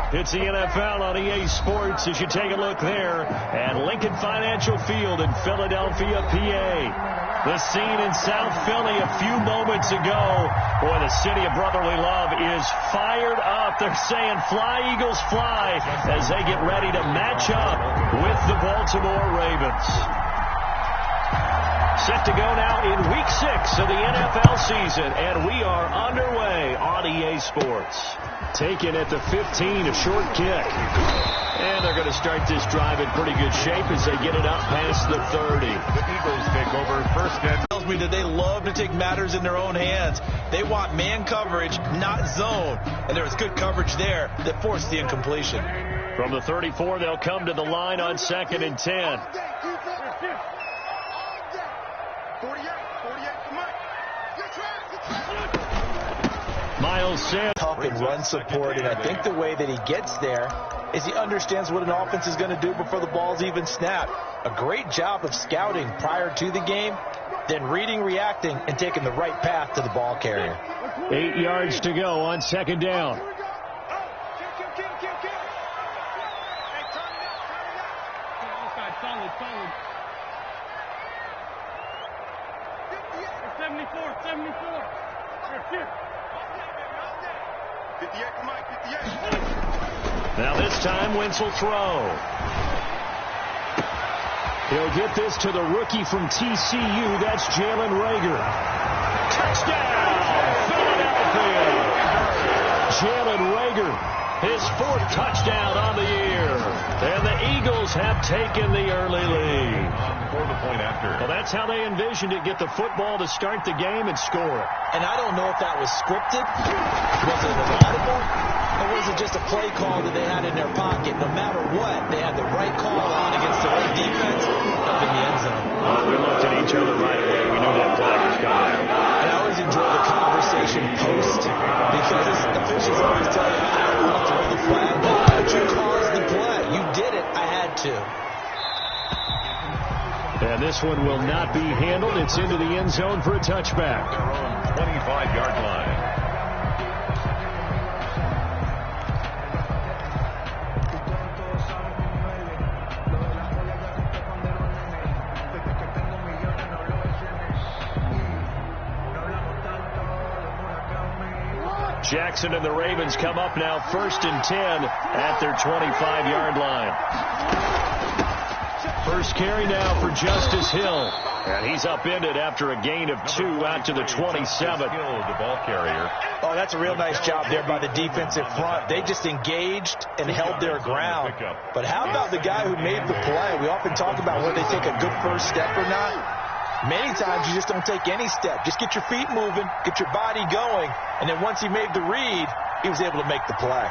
It's the NFL on EA Sports as you take a look there at Lincoln Financial Field in Philadelphia, PA. The scene in South Philly a few moments ago. Boy, the city of brotherly love is fired up. They're saying fly, Eagles, fly as they get ready to match up with the Baltimore Ravens. Set to go now in Week 6 of the NFL season, and we are underway on EA Sports. Taken at the 15, a short kick. And they're going to start this drive in pretty good shape as they get it up past the 30. The Eagles take over first and tells me that they love to take matters in their own hands. They want man coverage, not zone. And there was good coverage there that forced the incompletion. From the 34, they'll come to the line on 2nd and 10. Miles Sanders. Tough and run support, and I think the way that he gets there is he understands what an offense is going to do before the ball's even snapped. A great job of scouting prior to the game, then reading, reacting, and taking the right path to the ball carrier. 8 yards to go on 2nd down. Now this time, Wentz will throw. He'll get this to the rookie from TCU. That's Jalen Reagor. Touchdown, Philadelphia. Jalen Reagor, his 4th touchdown on the year. And the Eagles have taken the early lead. For the point after. Well, that's how they envisioned it. Get the football to start the game and score it. And I don't know if that was scripted. Was it audible? Or was it just a play call that they had in their pocket? No matter what, they had the right call on against the right defense up in the end zone. We looked at each other right away. We knew that play was coming. And I always enjoy the conversation post because officials always tell you, I don't want to throw the flag, but you caused the play. You did it. I had to. And this one will not be handled. It's into the end zone for a touchback. Their own 25-yard line. Jackson and the Ravens come up now 1st and 10 at their 25-yard line. First carry now for Justice Hill. And he's upended after a gain of 2 out to the 27. The ball carrier. Oh, that's a real nice job there by the defensive front. They just engaged and held their ground. But how about the guy who made the play? We often talk about whether they take a good first step or not. Many times you just don't take any step. Just get your feet moving, get your body going, and then once he made the read, he was able to make the play.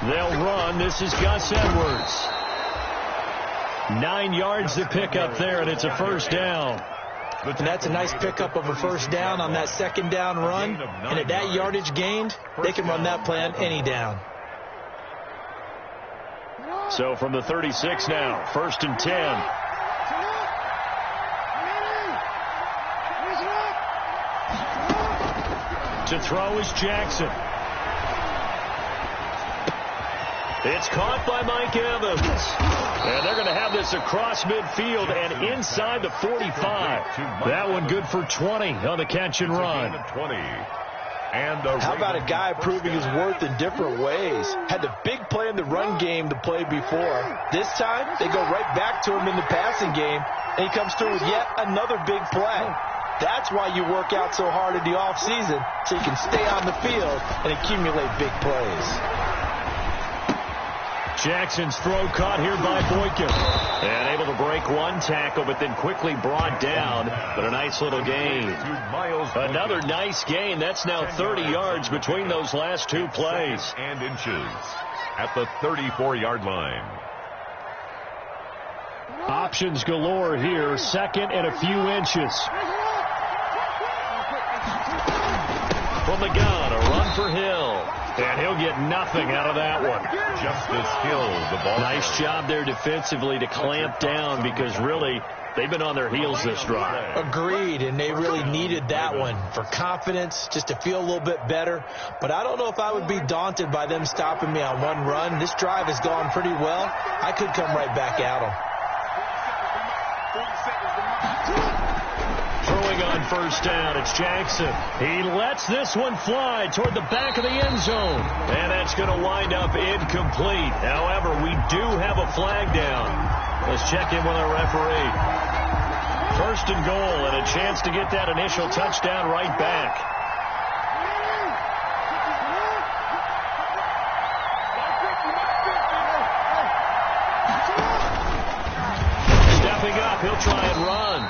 They'll run. This is Gus Edwards. 9 yards to pick up there, and it's a first down. And that's a nice pickup of a first down on that 2nd down run. And at that yardage gained, they can run that play on any down. So from the 36 now, 1st and 10. To throw is Jackson. It's caught by Mike Evans. And they're going to have this across midfield and inside the 45. That one good for 20 on the catch and run. 20. How about a guy proving his worth in different ways? Had the big play in the run game to play before. This time, they go right back to him in the passing game, and he comes through with yet another big play. That's why you work out so hard in the offseason, so you can stay on the field and accumulate big plays. Jackson's throw caught here by Boykin. And able to break one tackle, but then quickly brought down. But a nice little gain. Another nice gain. That's now 30 yards between those last 2 plays. And inches at the 34-yard line. Options galore here. 2nd and a few inches. From the gun, a run for Hill. And he'll get nothing out of that one. Justice Hill, the ball. Nice job there defensively to clamp down because really They've been on their heels this drive. Agreed, and they really needed that one for confidence, just to feel a little bit better. But I don't know if I would be daunted by them stopping me on one run. This drive has gone pretty well. I could come right back at them. Throwing on first down, it's Jackson. He lets this one fly toward the back of the end zone. And that's going to wind up incomplete. However, we do have a flag down. Let's check in with our referee. First and goal, and a chance to get that initial touchdown right back. Stepping up, he'll try and run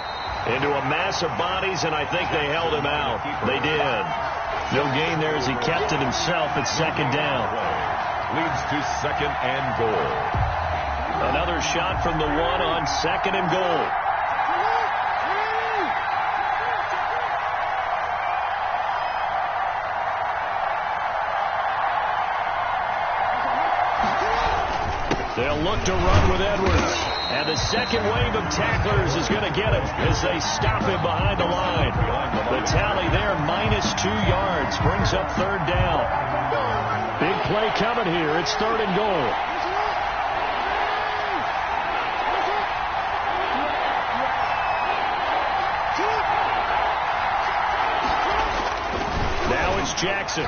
into a mass of bodies, and I think they held him out. They did. No gain there as he kept it himself at second down. Leads to second and goal. Another shot from the one on second and goal. They'll look to run with Edwards. And the second wave of tacklers is going to get him as they stop him behind the line. The tally there, -2 yards, brings up third down. Big play coming here. It's third and goal. Now it's Jackson.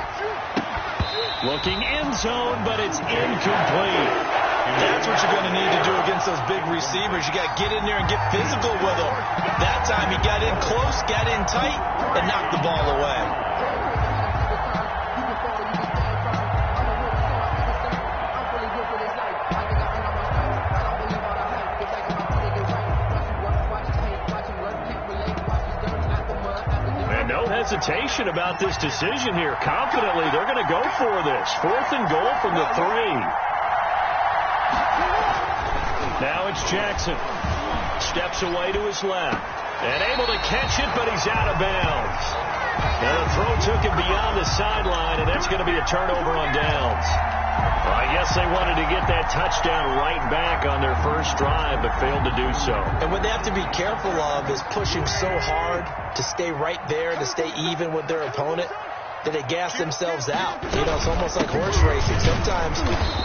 Looking end zone, but it's incomplete. That's what you're going to need to do against those big receivers. You got to get in there and get physical with them. That time he got in close, got in tight, and knocked the ball away. And no hesitation about this decision here. Confidently, they're going to go for this. Fourth and goal from the 3. Now it's Jackson. Steps away to his left. And able to catch it, but he's out of bounds. And the throw took him beyond the sideline, and that's going to be a turnover on downs. Well, I guess they wanted to get that touchdown right back on their first drive, but failed to do so. And what they have to be careful of is pushing so hard to stay right there, to stay even with their opponent, that they gas themselves out. You know, it's almost like horse racing. Sometimes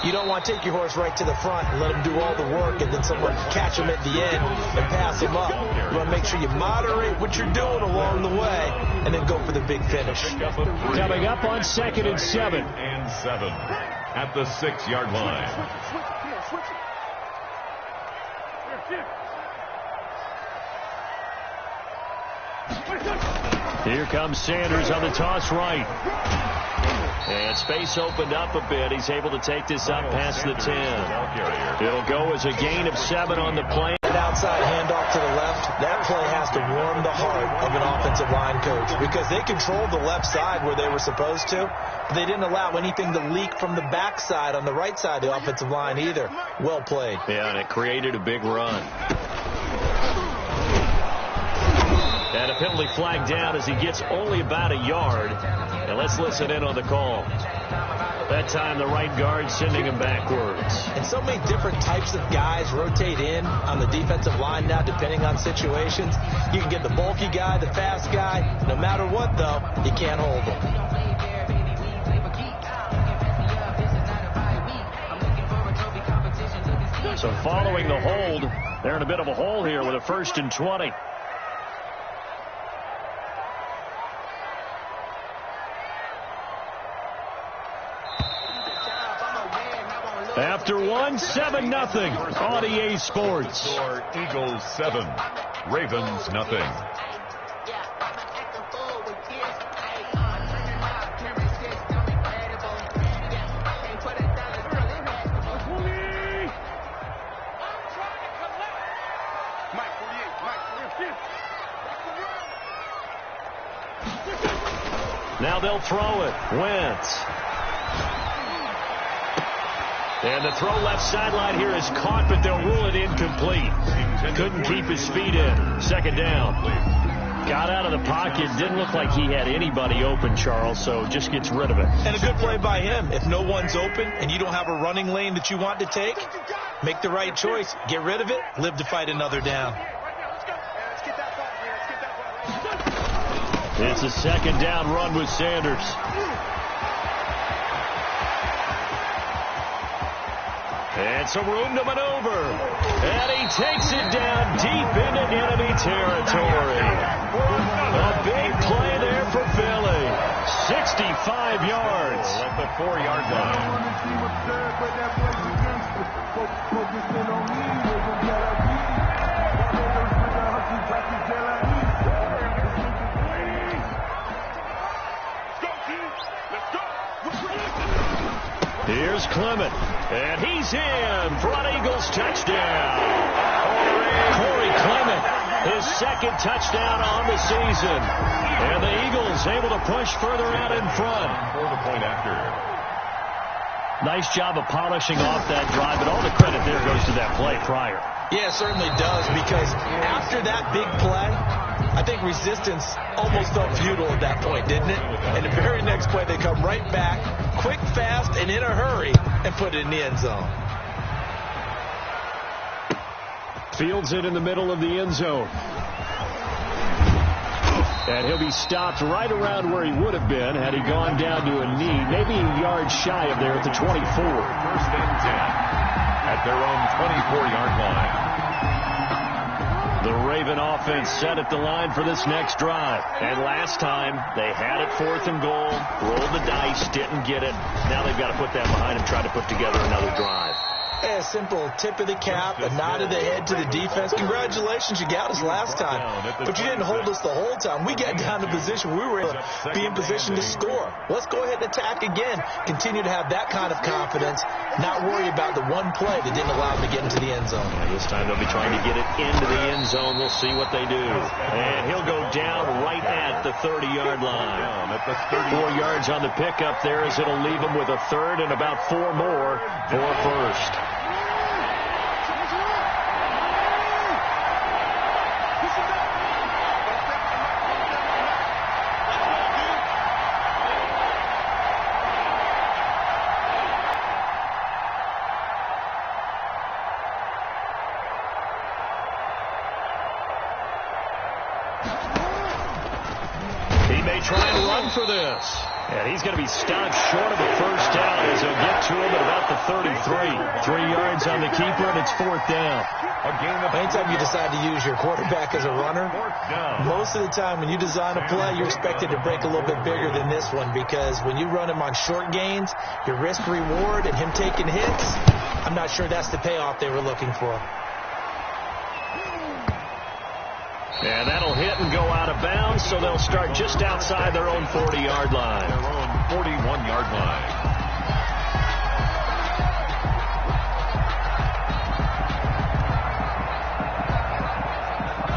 you don't want to take your horse right to the front and let him do all the work, and then someone catch him at the end and pass him up. You want to make sure you moderate what you're doing along the way and then go for the big finish. Coming up on 2nd and 7. And 7 at the 6-yard line. Here comes Sanders on the toss right. And space opened up a bit. He's able to take this up past the 10. It'll go as a gain of 7 on the play. An outside handoff to the left, that play has to warm the heart of an offensive line coach because they controlled the left side where they were supposed to. But they didn't allow anything to leak from the backside on the right side of the offensive line either. Well played. Yeah, and it created a big run. And a penalty flag down as he gets only about a yard. And let's listen in on the call. That time the right guard sending him backwards. And so many different types of guys rotate in on the defensive line now depending on situations. You can get the bulky guy, the fast guy. No matter what, though, you can't hold them. So following the hold, they're in a bit of a hole here with a 1st and 20. After 1, 7-0 on EA Sports. Eagles 7, Ravens nothing. Now they'll throw it. Wentz. And the throw left sideline here is caught, but they'll rule it incomplete. Couldn't keep his feet in. 2nd down. Got out of the pocket. Didn't look like he had anybody open, Charles, so just gets rid of it. And a good play by him. If no one's open and you don't have a running lane that you want to take, make the right choice. Get rid of it. Live to fight another down. It's a second down run with Sanders. And some room to maneuver. And he takes it down deep into enemy territory. A big play there for Philly. 65 yards. At the 4-yard line. Here's Clement, and he's in for an Eagles touchdown. Corey Clement, his second touchdown on the season. And the Eagles able to push further out in front. For the point after. Nice job of polishing off that drive, but all the credit there goes to that play prior. Yeah, it certainly does, because after that big play, I think resistance almost felt futile at that point, didn't it? And the very next play, they come right back, quick, fast, and in a hurry, and put it in the end zone. Fields it in the middle of the end zone. And he'll be stopped right around where he would have been had he gone down to a knee, maybe a yard shy of there at the 24. First and 10 at their own 24-yard line. The Raven offense set at the line for this next drive. And last time, they had it 4th and goal, rolled the dice, didn't get it. Now they've got to put that behind them, try to put together another drive. A simple tip of the cap, a nod of the head to the defense. Congratulations, you got us last time. But you didn't hold us the whole time. We got down to position. We were able to be in position to score. Let's go ahead and attack again. Continue to have that kind of confidence. Not worry about the one play that didn't allow them to get into the end zone. Yeah, this time they'll be trying to get it into the end zone. We'll see what they do. And he'll go down right at the 30-yard line. 4 yards on the pickup there as it'll leave him with a third and about 4 more for first. For this. And he's going to be stopped short of a first down as he'll get to him at about the 33. 3 yards on the keeper, and it's 4th down. Anytime you decide to use your quarterback as a runner, most of the time when you design a play, you're expected to break a little bit bigger than this one, because when you run him on short gains, your risk-reward and him taking hits, I'm not sure that's the payoff they were looking for. And that'll hit and go out of bounds, so they'll start just outside their own 40-yard line. Their own 41-yard line.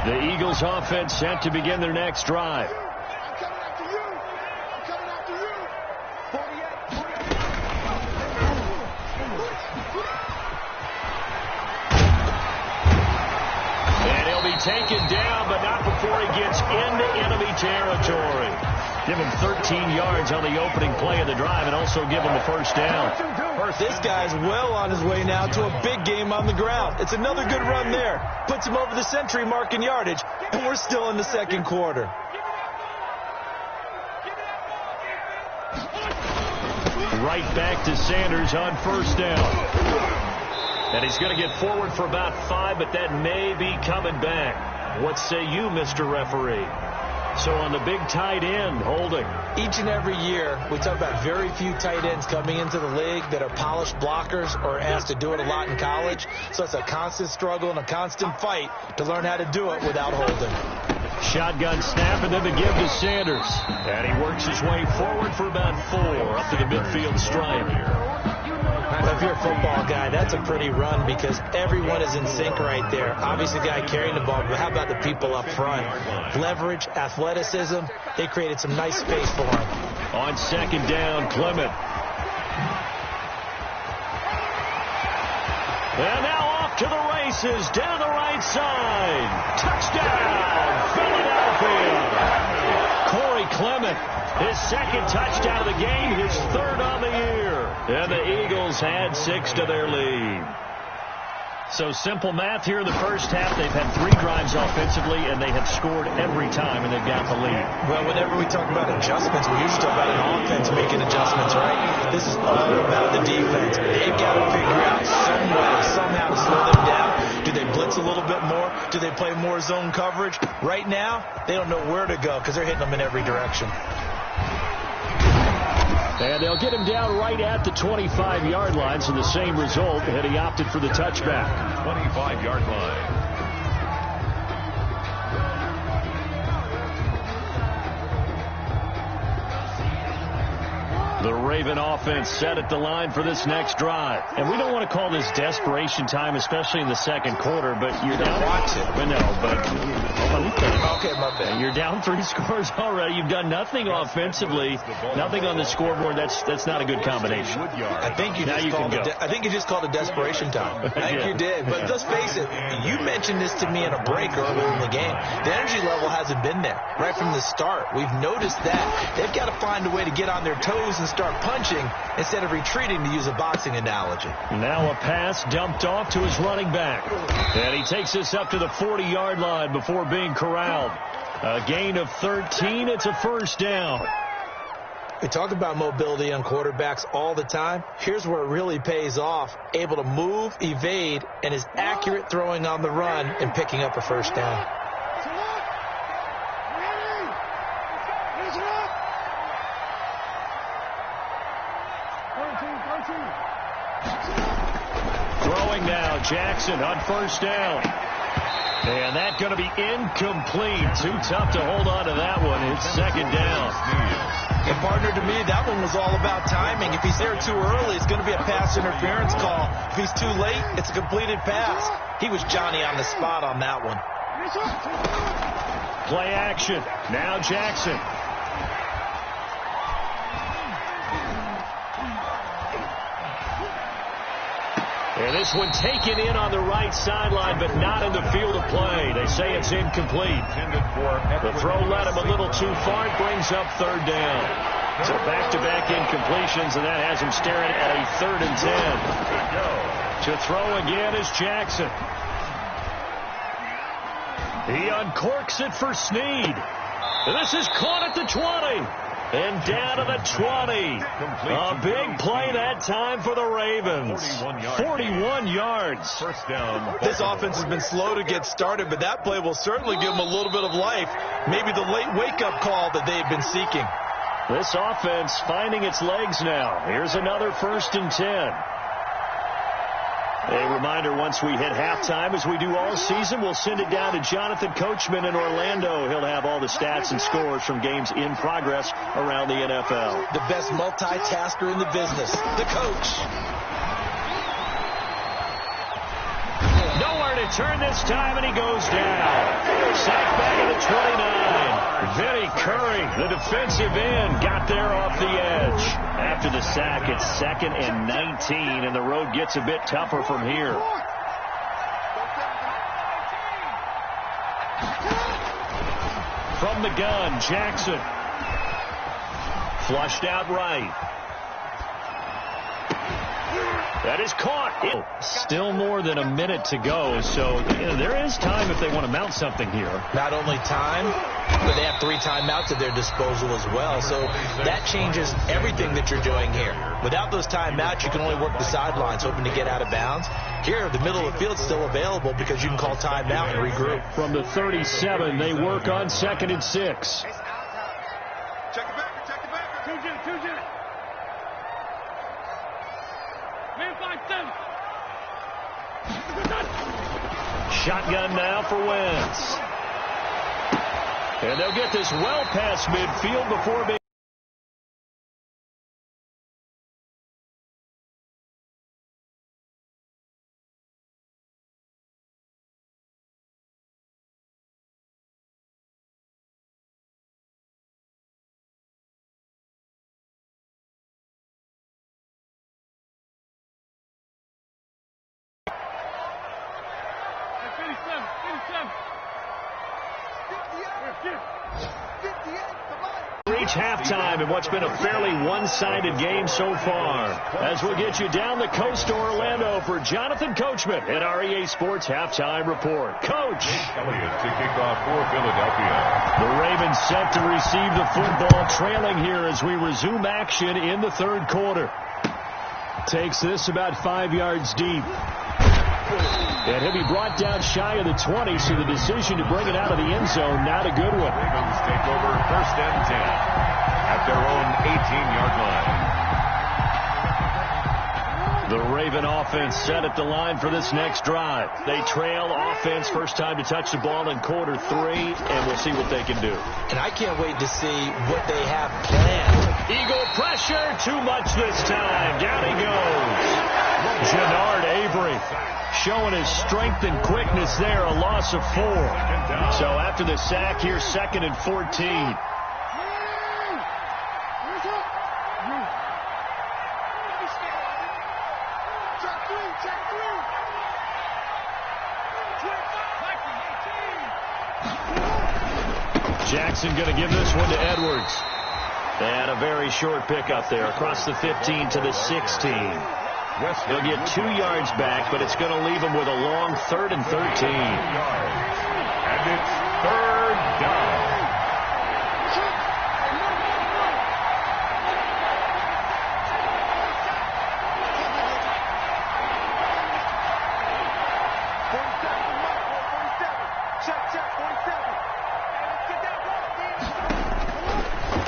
The Eagles offense set to begin their next drive. Taken down, but not before he gets into enemy territory. Give him 13 yards on the opening play of the drive and also give him the first down. This guy's well on his way now to a big game on the ground. It's another good run there. Puts him over the century mark in yardage, and we're still in the second quarter. Right back to Sanders on first down. And he's going to get forward for about 5, but that may be coming back. What say you, Mr. Referee? So on the big tight end, holding. Each and every year, we talk about very few tight ends coming into the league that are polished blockers or asked to do it a lot in college. So it's a constant struggle and a constant fight to learn how to do it without holding. Shotgun snap, and then the give to Sanders. And he works his way forward for about 4 up to the midfield stripe. Well, if you're a football guy, that's a pretty run because everyone is in sync right there. Obviously, the guy carrying the ball, but how about the people up front? Leverage, athleticism, they created some nice space for him. On second down, Clement. And now off to the races, down the right side. Touchdown, Philadelphia. Corey Clement, his second touchdown of the game, his 3rd on the year. And the Eagles had 6 to their lead. So simple math here in the first half. They've had 3 drives offensively, and they have scored every time, and they've got the lead. Well, whenever we talk about adjustments, we usually talk about an offense making adjustments, right? This is all about the defense. They've got to figure out some way, somehow to slow them down. Do they blitz a little bit more? Do they play more zone coverage? Right now, they don't know where to go because they're hitting them in every direction. And they'll get him down right at the 25-yard line, so the same result, and he opted for the touchback. 25-yard line. The Raven offense set at the line for this next drive. And we don't want to call this desperation time, especially in the second quarter, but you're down. Watch it. But no, but okay, my bad. You're down 3 scores already. You've done nothing offensively, nothing on the scoreboard. That's not a good combination. I think you just called it desperation time. I think you did. But let's face it, you mentioned this to me in a break earlier in the game. The energy level hasn't been there right from the start. We've noticed that. They've got to find a way to get on their toes and start punching instead of retreating, to use a boxing analogy. Now a pass dumped off to his running back. And he takes this up to the 40-yard line before being corralled. A gain of 13. It's a first down. We talk about mobility on quarterbacks all the time. Here's where it really pays off. Able to move, evade, and is accurate throwing on the run and picking up a first down. Throwing now, Jackson on first down. And that's going to be incomplete. Too tough to hold on to that one. It's second down. And partner, to me, that one was all about timing. If he's there too early, it's going to be a pass interference call. If he's too late, it's a completed pass. He was Johnny on the spot on that one. Play action. Now Jackson. And this one taken in on the right sideline, but not in the field of play. They say it's incomplete. The throw led him a little too far. It brings up third down. So back-to-back incompletions, and that has him staring at a 3rd and 10. To throw again is Jackson. He uncorks it for Snead. And this is caught at the 20. And down to the 20. A big play that time for the Ravens. 41 yards. First down. This offense has been slow to get started, but that play will certainly give them a little bit of life. Maybe the late wake-up call that they've been seeking. This offense finding its legs now. Here's another 1st and 10. A reminder, once we hit halftime, as we do all season, we'll send it down to Jonathan Coachman in Orlando. He'll have all the stats and scores from games in progress around the NFL. The best multitasker in the business, the coach. Nowhere to turn this time, and he goes down. Sacked back at the 29. Vinny Curry, the defensive end, got there off the edge. After the sack, it's 2nd and 19, and the road gets a bit tougher from here. From the gun, Jackson. Flushed out right. That is caught. Still more than a minute to go, so there is time if they want to mount something here. Not only time, but they have 3 timeouts at their disposal as well, so that changes everything that you're doing here. Without those timeouts, you can only work the sidelines, hoping to get out of bounds. Here, the middle of the field is still available because you can call timeout and regroup. From the 37, they work on 2nd and 6. Check the back. Two Jim. Shotgun now for Wentz. And they'll get this well past midfield before being... reach halftime in what's been a fairly one-sided game so far. As we'll get you down the coast to Orlando for Jonathan Coachman at our EA Sports Halftime Report. Coach. Elliott to kick off for Philadelphia. The Ravens set to receive the football, trailing here as we resume action in the third quarter. Takes this about 5 yards deep. And he'll be brought down shy of the 20, so the decision to bring it out of the end zone, not a good one. Ravens take over 1st and 10 at their own 18-yard line. The Raven offense set at the line for this next drive. They trail offense, first time to touch the ball in quarter 3, and we'll see what they can do. And I can't wait to see what they have planned. Eagle pressure, too much this time. Down he goes. Jannard Avery showing his strength and quickness there, a loss of 4. So after the sack, here's 2nd and 14. Jackson going to give this one to Edwards. And a very short pickup there across the 15 to the 16. He'll get 2 yards back, but it's going to leave him with a long 3rd and 13. And it's 3rd down.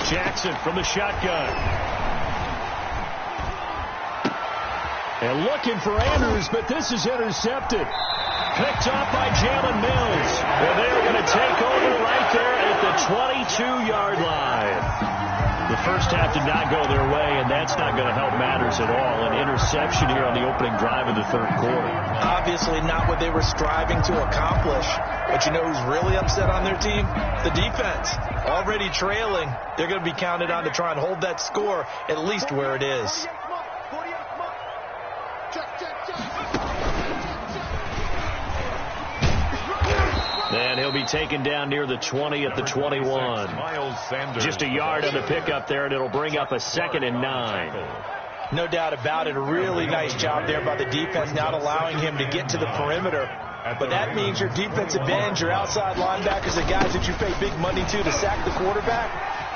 Jackson from the shotgun. And looking for Andrews, but this is intercepted. Picked off by Jalen Mills. And they're going to take over right there at the 22-yard line. The first half did not go their way, and that's not going to help matters at all. An interception here on the opening drive of the third quarter. Obviously not what they were striving to accomplish. But you know who's really upset on their team? The defense. Already trailing. They're going to be counted on to try and hold that score at least where it is. And he'll be taken down near the 20 at the 21. Just a yard on the pickup there, and it'll bring up a 2nd and 9. No doubt about it. A really nice job there by the defense, not allowing him to get to the perimeter. But that means your defensive ends, your outside linebackers, the guys that you pay big money to sack the quarterback,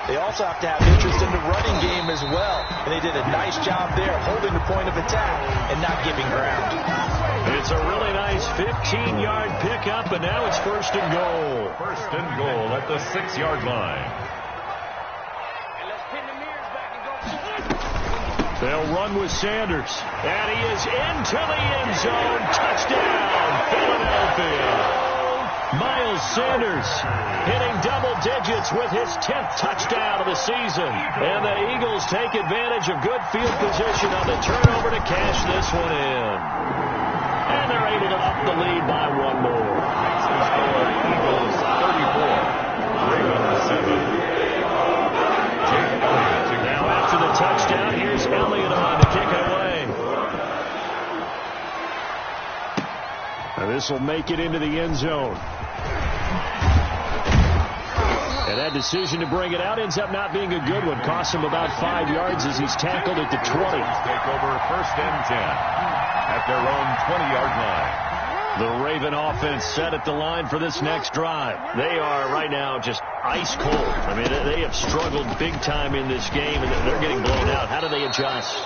they also have to have interest in the running game as well. And they did a nice job there, holding the point of attack and not giving ground. It's a really nice 15-yard pickup, and now it's 1st and goal. 1st and goal at the 6-yard line. They'll run with Sanders. And he is into the end zone. Touchdown, Philadelphia. Miles Sanders hitting double digits with his 10th touchdown of the season. And the Eagles take advantage of good field position on the turnover to cash this one in. And they're able to up the lead by 1 more. Eagles 34. Ravens 7. Now after the touchdown, here's Elliott on to kick it away. And this will make it into the end zone. And that decision to bring it out ends up not being a good one. Costs him about 5 yards as he's tackled at the 20. Take over 1st and 10 at their own 20-yard line. The Raven offense set at the line for this next drive. They are right now just ice cold. I mean, they have struggled big time in this game, and they're getting blown out. How do they adjust?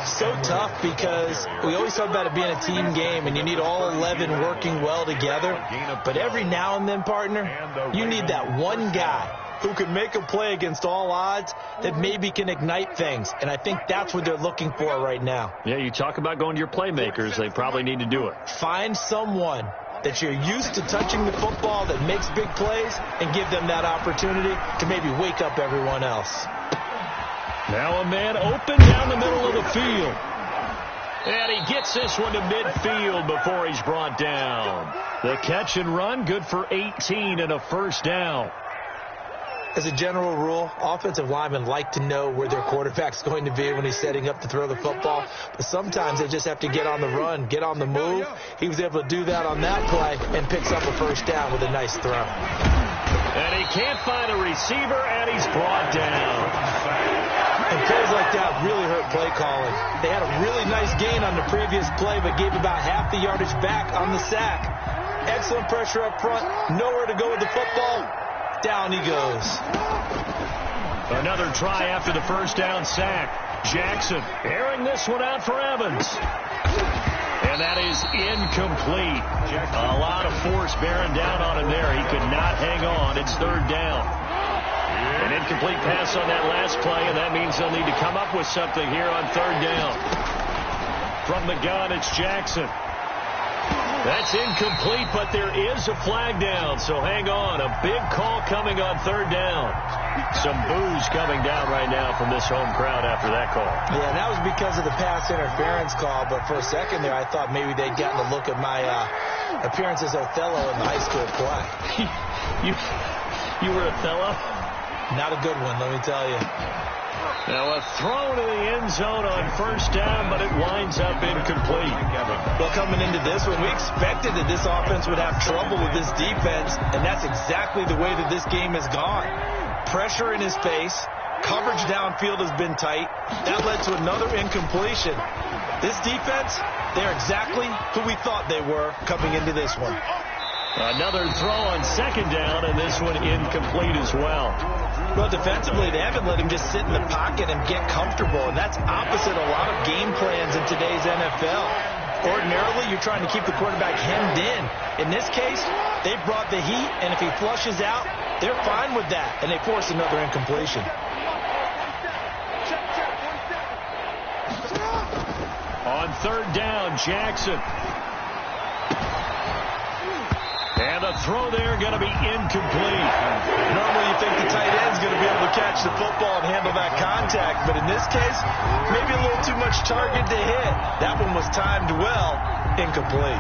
So tough because we always talk about it being a team game, and you need all 11 working well together. But every now and then, partner, you need that one guy who can make a play against all odds that maybe can ignite things. And I think that's what they're looking for right now. Yeah, you talk about going to your playmakers. They probably need to do it. Find someone that you're used to touching the football that makes big plays and give them that opportunity to maybe wake up everyone else. Now a man open down the middle of the field. And he gets this one to midfield before he's brought down. The catch and run, good for 18 and a 1st down. As a general rule, offensive linemen like to know where their quarterback's going to be when he's setting up to throw the football. But sometimes they just have to get on the run, get on the move. He was able to do that on that play and picks up a 1st down with a nice throw. And he can't find a receiver, and he's brought down. And plays like that really hurt play calling. They had a really nice gain on the previous play, but gave about half the yardage back on the sack. Excellent pressure up front. Nowhere to go with the football. Down he goes. Another try after the first down sack. Jackson airing this one out for Evans. And that is incomplete. A lot of force bearing down on him there. He could not hang on. It's third down. An incomplete pass on that last play, and that means they'll need to come up with something here on third down. From the gun, it's Jackson. That's incomplete, but there is a flag down, so hang on. A big call coming on third down. Some boos coming down right now from this home crowd after that call. Yeah, that was because of the pass interference call, but for a second there, I thought maybe they'd gotten a look at my appearance as Othello in the high school play. You were Othello? Not a good one, let me tell you. Now a throw to the end zone on first down, but it winds up incomplete. Well, coming into this one, we expected that this offense would have trouble with this defense, and that's exactly the way that this game has gone. Pressure in his face. Coverage downfield has been tight. That led to another incompletion. This defense, they're exactly who we thought they were coming into this one. Another throw on second down, and this one incomplete as well. Well, defensively, they haven't let him just sit in the pocket and get comfortable, and that's opposite a lot of game plans in today's NFL. Ordinarily, you're trying to keep the quarterback hemmed in. In this case, they brought the heat, and if he flushes out, they're fine with that, and they force another incompletion. On third down, Jackson. And the throw there going to be incomplete. Normally you think the tight end's going to be able to catch the football and handle that contact, but in this case, maybe a little too much target to hit. That one was timed well, incomplete.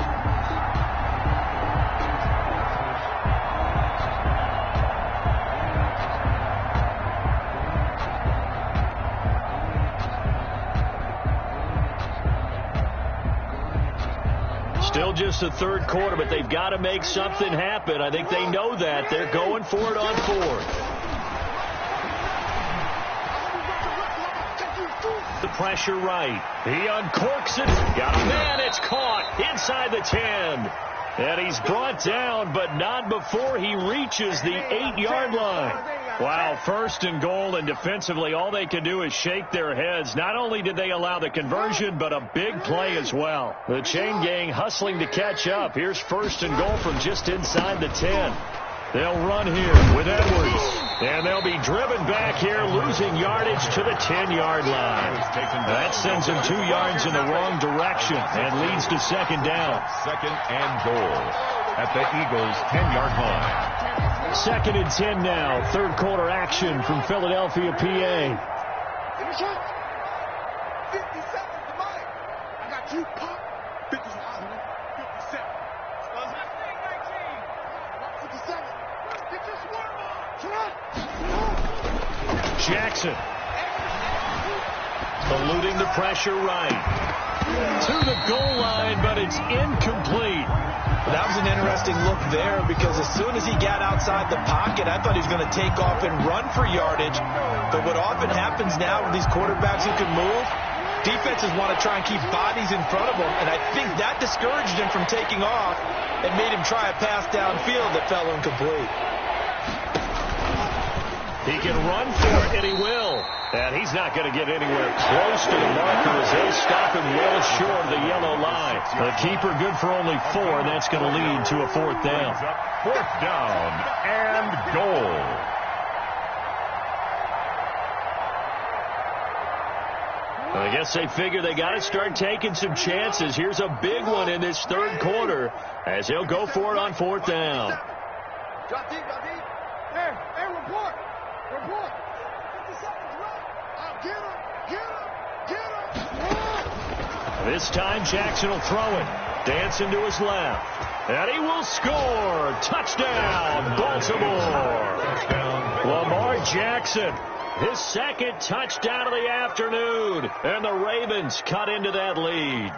Still just the third quarter, but they've got to make something happen. I think they know that. They're going for it on fourth. The pressure right. He uncorks it. Got a man. It's caught inside the 10. And he's brought down, but not before he reaches the 8-yard line. Wow, first and goal, and defensively all they can do is shake their heads. Not only did they allow the conversion, but a big play as well. The chain gang hustling to catch up. Here's first and goal from just inside the 10. They'll run here with Edwards. And they'll be driven back here, losing yardage to the 10-yard line. That sends them 2 yards in the wrong direction and leads to second down. Second and goal at the Eagles' 10-yard line. Second and 10 now. Third quarter action from Philadelphia, PA. 50 seconds to mine. I got you, Pop. 57. 57. Get your swerve on. Jackson. Eluding the pressure right. To the goal line, but it's incomplete. That was an interesting look there because as soon as he got outside the pocket, I thought he was going to take off and run for yardage. But what often happens now with these quarterbacks who can move, defenses want to try and keep bodies in front of them. And I think that discouraged him from taking off and made him try a pass downfield that fell incomplete. He can run for it, and he will. And he's not going to get anywhere close to the marker as they stop him well short of the yellow line. The keeper good for only 4, and that's going to lead to a fourth down. Fourth down and goal. I guess they figure they got to start taking some chances. Here's a big one in this third quarter as he'll go for it on fourth down. Got deep. Hey, report. 50 seconds left. Get him. This time Jackson will throw it. Dancing to his left. And he will score. Touchdown, Baltimore. Lamar Jackson. His second touchdown of the afternoon. And the Ravens cut into that lead.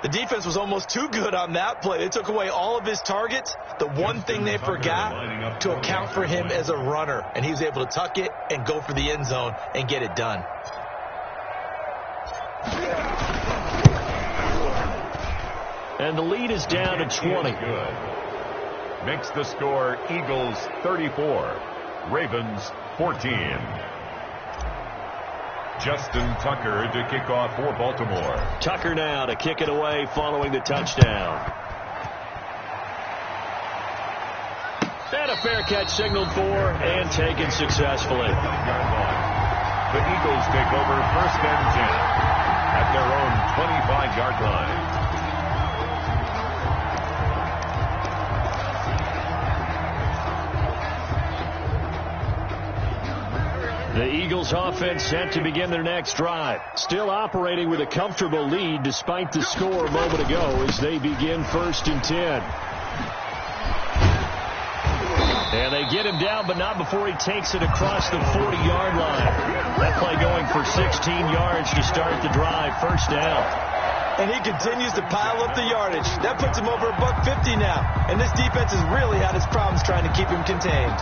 The defense was almost too good on that play. They took away all of his targets. The one thing they forgot, to account for him as a runner. And he was able to tuck it and go for the end zone and get it done. And the lead is down to 20. Makes the score Eagles 34, Ravens 14. Justin Tucker to kick off for Baltimore. Tucker now to kick it away following the touchdown. And a fair catch signaled for and taken successfully. The Eagles take over 1st and 10 at their own 25-yard line. The Eagles offense set to begin their next drive. Still operating with a comfortable lead despite the score a moment ago as they begin 1st and 10. And they get him down, but not before he takes it across the 40-yard line. That play going for 16 yards to start the drive. 1st down. And he continues to pile up the yardage. That puts him over $150 now. And this defense has really had its problems trying to keep him contained.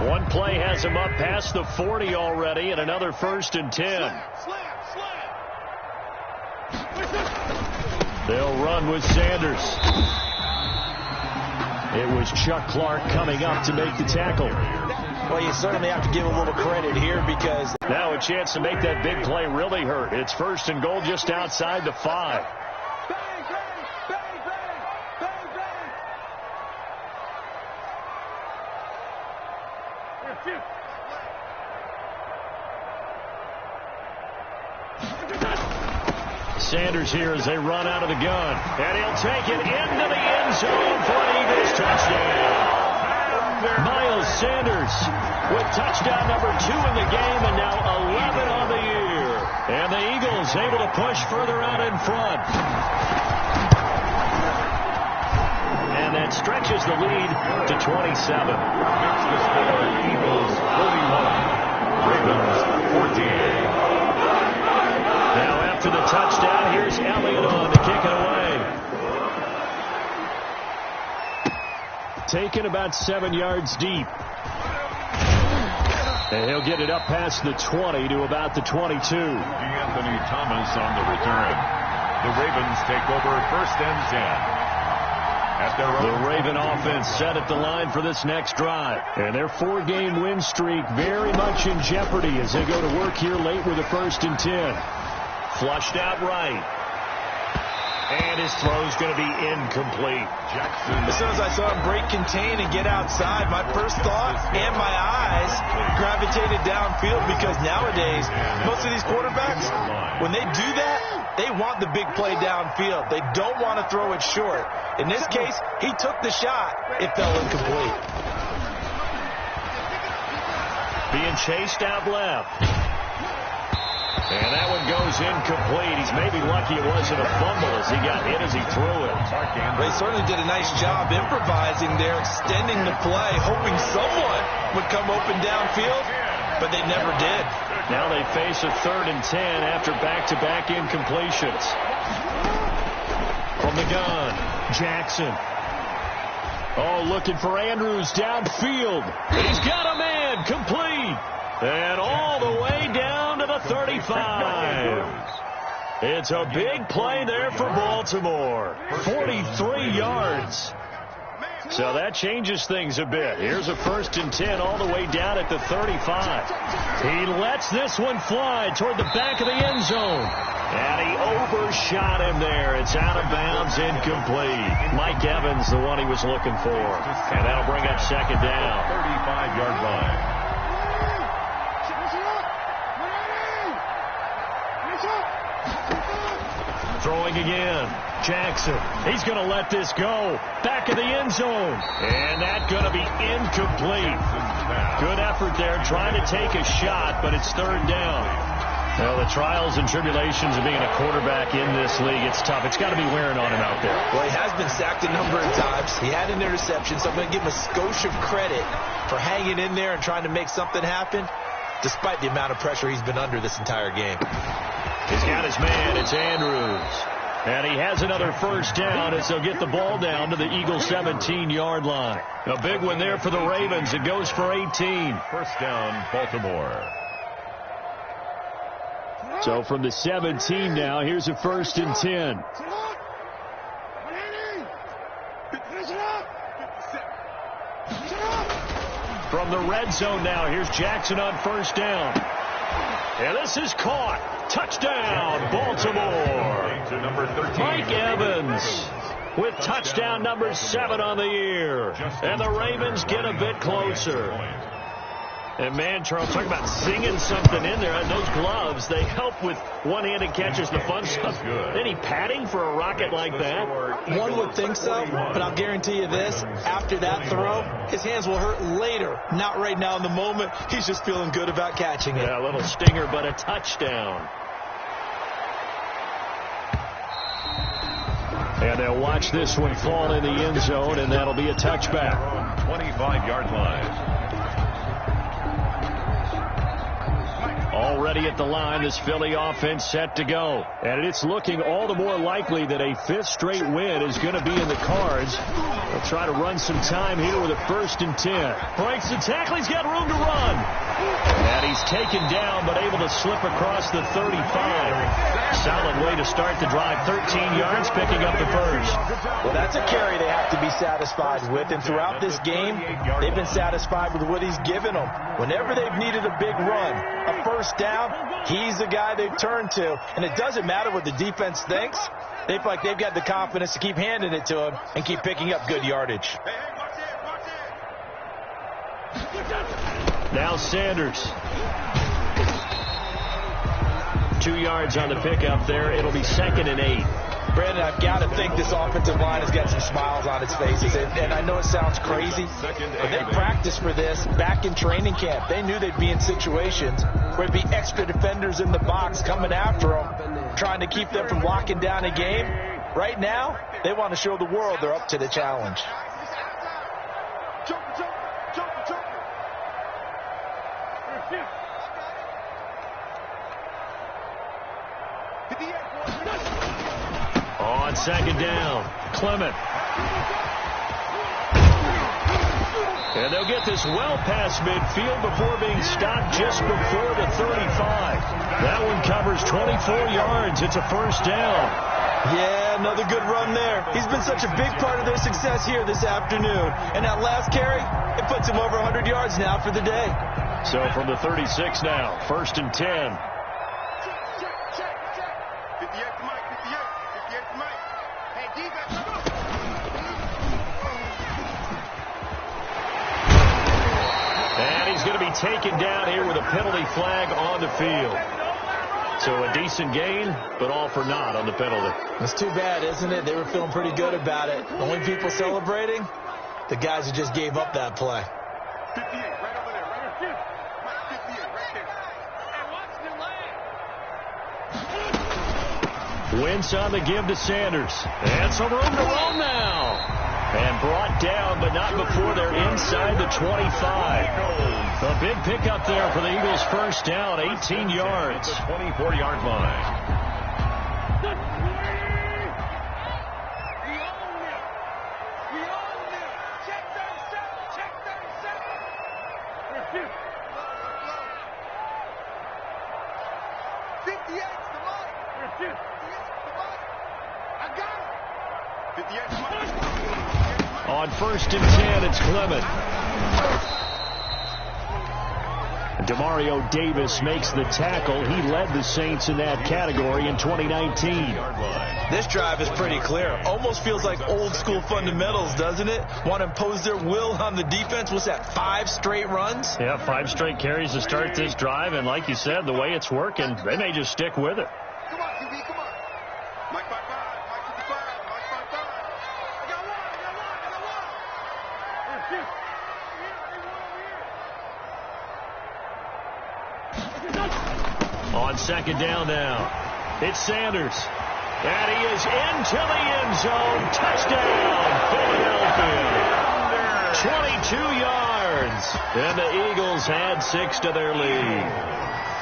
One play has him up past the 40 already, and another 1st and 10. They'll run with Sanders. It was Chuck Clark coming up to make the tackle. Well, you certainly have to give a little credit here because now a chance to make that big play really hurt. It's 1st and goal just outside the 5. Sanders here as they run out of the gun. And he'll take it into the end zone for an Eagles touchdown. Miles Sanders with touchdown number 2 in the game and now 11 on the year. And the Eagles able to push further out in front. And that stretches the lead to 27. Makes the score Eagles 41, Ravens 14. Now after the touchdown, here's Elliott on to kick it away. Taken about 7 yards deep. And he'll get it up past the 20 to about the 22. Anthony Thomas on the return. The Ravens take over 1st and 10. The Raven offense set at the line for this next drive. And their 4-game win streak very much in jeopardy as they go to work here late with a 1st and 10. Flushed out right. And his throw's going to be incomplete. Jackson. As soon as I saw him break contain and get outside, my first thought and my eyes gravitated downfield because nowadays, most of these quarterbacks, when they do that, they want the big play downfield. They don't want to throw it short. In this case, he took the shot. It fell incomplete. Being chased out left. And that one goes incomplete. He's maybe lucky it wasn't a fumble as he got hit as he threw it. They certainly did a nice job improvising there, extending the play, hoping someone would come open downfield, but they never did. Now they face a 3rd and 10 after back-to-back incompletions. From the gun, Jackson. Oh, looking for Andrews downfield. He's got a man, complete. And all the way down to the 35. It's a big play there for Baltimore. 43 yards. So that changes things a bit. Here's a 1st and 10 all the way down at the 35. He lets this one fly toward the back of the end zone. And he overshot him there. It's out of bounds, incomplete. Mike Evans, the one he was looking for. And that'll bring up 2nd down. 35-yard line. Throwing again. Jackson. He's going to let this go. Back of the end zone. And that's going to be incomplete. Good effort there trying to take a shot, but it's 3rd down. Well, the trials and tribulations of being a quarterback in this league, it's tough. It's got to be wearing on him out there. Well, he has been sacked a number of times. He had an interception, so I'm going to give him a skosh of credit for hanging in there and trying to make something happen, despite the amount of pressure he's been under this entire game. He's got his man. It's Andrews. And he has another first down as they'll get the ball down to the Eagles' 17-yard line. A big one there for the Ravens. It goes for 18. First down, Baltimore. So from the 17 now, here's a 1st and 10. From the red zone now, here's Jackson on 1st down. And this is caught. Touchdown, Baltimore. Number 13. Mike Evans with touchdown number 7 on the year. And the Ravens get a bit closer. And, man, Charles, talking about singing something in there. And those gloves, they help with one-handed catches, the fun stuff. Any padding for a rocket like that? One would think so, but I'll guarantee you this. After that throw, his hands will hurt later. Not right now in the moment. He's just feeling good about catching it. Yeah, a little stinger, but a touchdown. And they'll watch this one fall in the end zone, and that'll be a touchback. 25-yard line. Already at the line, this Philly offense set to go. And it's looking all the more likely that a 5th straight win is going to be in the cards. They'll try to run some time here with a 1st and 10. Breaks the tackle. He's got room to run. And he's taken down, but able to slip across the 35. Solid way to start the drive. 13 yards, picking up the first. Well, that's a carry they have to be satisfied with. And throughout this game, they've been satisfied with what he's given them. Whenever they've needed a big run, a first down, he's the guy they've turned to. And it doesn't matter what the defense thinks. They feel like they've got the confidence to keep handing it to him and keep picking up good yardage. Now Sanders. 2 yards on the pickup there. It'll be 2nd and 8. Brandon, I've got to think this offensive line has got some smiles on its faces. And I know it sounds crazy, but they practiced for this back in training camp. They knew they'd be in situations where there'd be extra defenders in the box coming after them, trying to keep them from locking down a game. Right now, they want to show the world they're up to the challenge. On 2nd down, Clement. And they'll get this well past midfield before being stopped just before the 35. That one covers 24 yards. It's a 1st down. Yeah, another good run there. He's been such a big part of their success here this afternoon. And that last carry, it puts him over 100 yards now for the day. So from the 36 now, 1st and 10. And he's going to be taken down here with a penalty flag on the field. So a decent gain, but all for naught on the penalty. It's too bad, isn't it? They were feeling pretty good about it. The only people celebrating, the guys who just gave up that play. 58, right over there, right here. 58, right there. Hey, watch the lane. Wentz on the give to Sanders. And some room to roam now. And brought down, but not before they're inside the 25. A big pickup there for the Eagles' first down, 18 yards. 24-yard line. On 1st and 10, it's Clement. Demario Davis makes the tackle. He led the Saints in that category in 2019. This drive is pretty clear. Almost feels like old school fundamentals, doesn't it? Want to impose their will on the defense. What's that, 5 straight runs? Yeah, 5 straight carries to start this drive. And like you said, the way it's working, they may just stick with it. Come on, QB, come on. Mike 5-5, Mike 55, Mike 5-5. I got one. On second down now, it's Sanders. And he is into the end zone. Touchdown, Philadelphia. 22 yards. And the Eagles add 6 to their lead.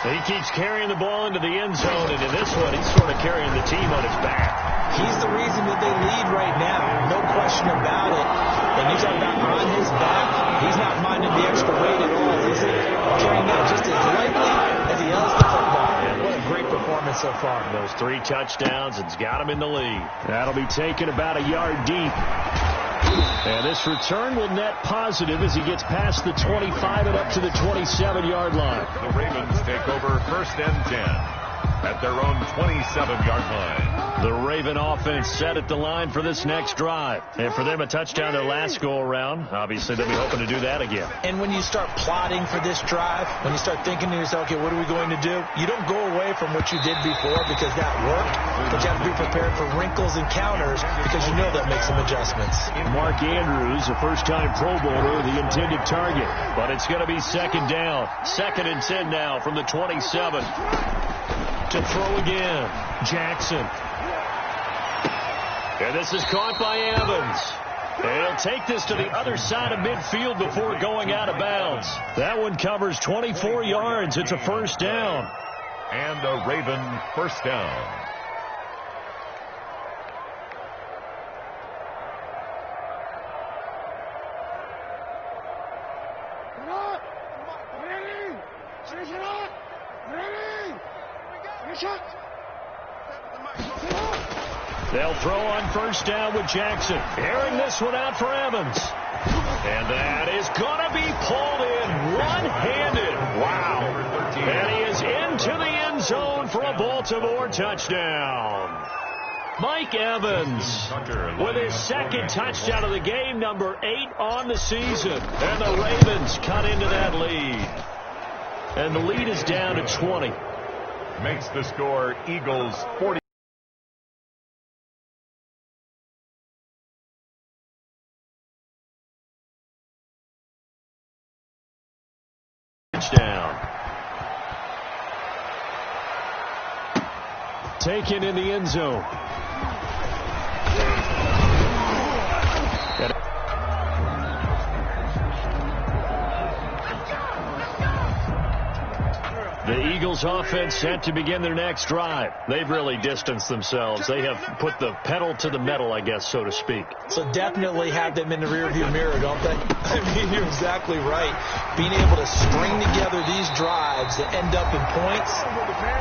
He keeps carrying the ball into the end zone, and in this one, he's sort of carrying the team on his back. He's the reason that they lead right now. No question about it. And you talk about on his back, he's not minding the extra weight at all. He's carrying that just as lightly as he does the football. And what a great performance so far. Those 3 touchdowns, it's got him in the lead. That'll be taken about a yard deep. And this return will net positive as he gets past the 25 and up to the 27-yard line. The Ravens take over 1st and 10 at their own 27-yard line. The Raven offense set at the line for this next drive. And for them, a touchdown their last go-around. Obviously, they'll be hoping to do that again. And when you start plotting for this drive, when you start thinking to yourself, okay, what are we going to do? You don't go away from what you did before because that worked, but you have to be prepared for wrinkles and counters because you know that makes some adjustments. Mark Andrews, a first-time Pro Bowler, the intended target. But it's going to be second down. 2nd and 10 now from the 27. To throw again, Jackson. And this is caught by Evans. And he'll take this to the other side of midfield before going out of bounds. That one covers 24 yards. It's a first down. And a Raven first down. They'll throw on first down with Jackson. Airing this one out for Evans. And that is going to be pulled in one-handed. Wow. And he is into the end zone for a Baltimore touchdown. Mike Evans with his 2nd touchdown of the game, number 8 on the season. And the Ravens cut into that lead. And the lead is down to 20. Makes the score Eagles 40. Touchdown. Taken in the end zone. The Eagles offense set to begin their next drive. They've really distanced themselves. They have put the pedal to the metal, I guess, so to speak. So definitely have them in the rearview mirror, don't they? I mean, you're exactly right. Being able to string together these drives that end up in points,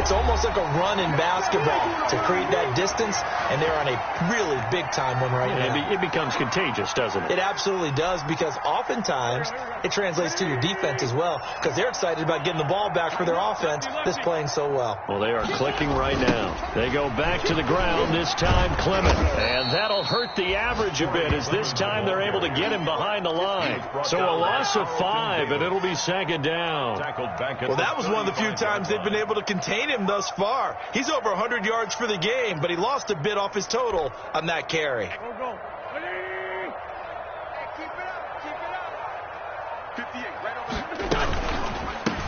it's almost like a run in basketball to create that distance, and they're on a really big-time one right now. It becomes contagious, doesn't it? It absolutely does, because oftentimes it translates to your defense as well, because they're excited about getting the ball back for their offense that's playing so well. Well, they are clicking right now. They go back to the ground, this time Clement. And that'll hurt the average a bit, as this time they're able to get him behind the line. So a loss of 5, and it'll be second down. Well, that was one of the few times they've been able to contain him thus far. He's over 100 yards for the game, but he lost a bit off his total on that carry. Go. Keep it up. 58, right over there.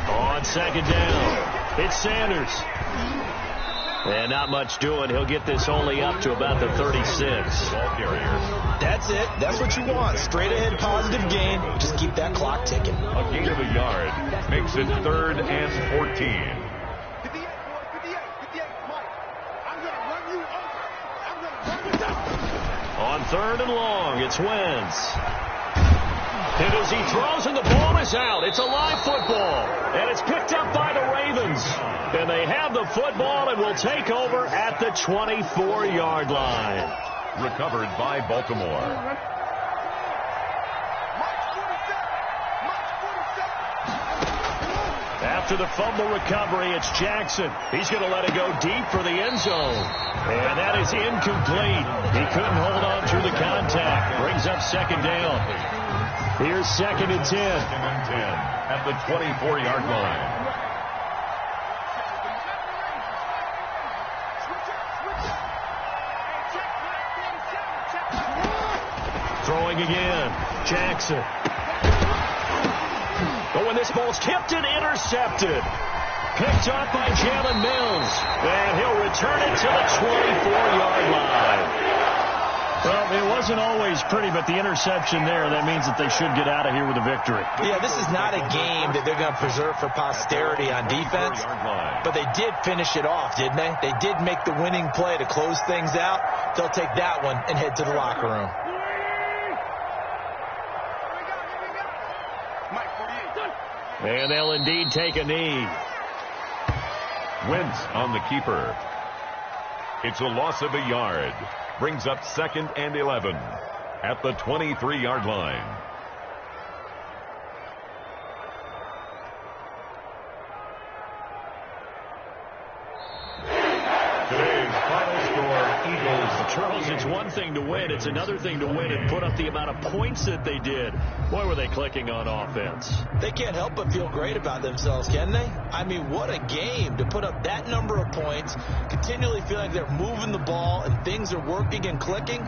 On second down, it's Sanders. And not much doing. He'll get this only up to about the 36. That's it. That's what you want. Straight ahead positive gain. Just keep that clock ticking. A gain of a yard makes it 3rd and 14. 58, Mike. I'm going to run you over. I'm going to run you down. On 3rd and long, it's Wentz. And as he throws and the ball is out, it's a live football. And it's picked up by the Ravens. And they have the football and will take over at the 24-yard line. Recovered by Baltimore. After the fumble recovery, it's Jackson. He's going to let it go deep for the end zone. And that is incomplete. He couldn't hold on through the contact. Brings up second down. Here's 2nd and 10. 2nd and 10 at the 24-yard line. Throwing again. Jackson. But when this ball's tipped and intercepted. Picked off by Jalen Mills. And he'll return it to the 24-yard line. Well, it wasn't always pretty, but the interception there, that means that they should get out of here with a victory. Yeah, this is not a game that they're going to preserve for posterity on defense, but they did finish it off, didn't they? They did make the winning play to close things out. They'll take that one and head to the locker room. And they'll indeed take a knee. Wentz on the keeper. It's a loss of a yard. Brings up 2nd and 11 at the 23-yard line. Today's final score, Eagles. Charles, it's one thing to win. It's another thing to win and put up the amount of points that they did. Boy, were they clicking on offense. They can't help but feel great about themselves, can they? I mean, what a game to put up that number of points, continually feel like they're moving the ball and things are working and clicking.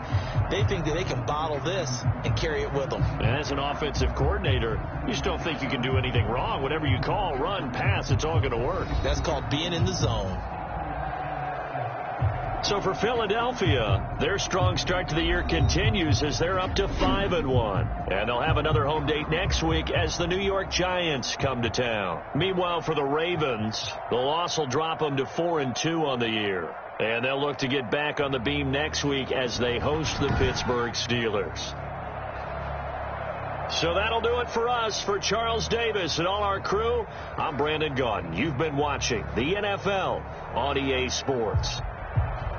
They think that they can bottle this and carry it with them. And as an offensive coordinator, you just don't think you can do anything wrong. Whatever you call, run, pass, it's all going to work. That's called being in the zone. So for Philadelphia, their strong start to the year continues as they're up to 5-1. And they'll have another home date next week as the New York Giants come to town. Meanwhile, for the Ravens, the loss will drop them to 4-2 on the year. And they'll look to get back on the beam next week as they host the Pittsburgh Steelers. So that'll do it for us. For Charles Davis and all our crew, I'm Brandon Gaudin. You've been watching the NFL on EA Sports.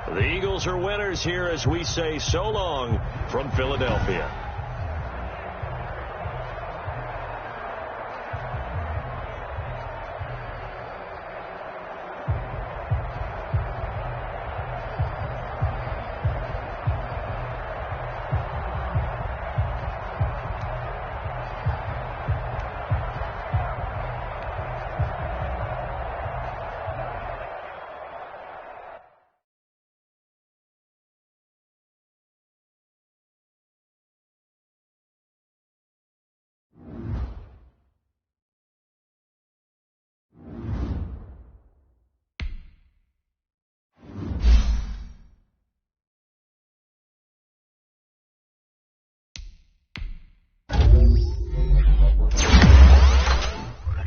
The Eagles are winners here as we say so long from Philadelphia.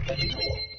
Thank you.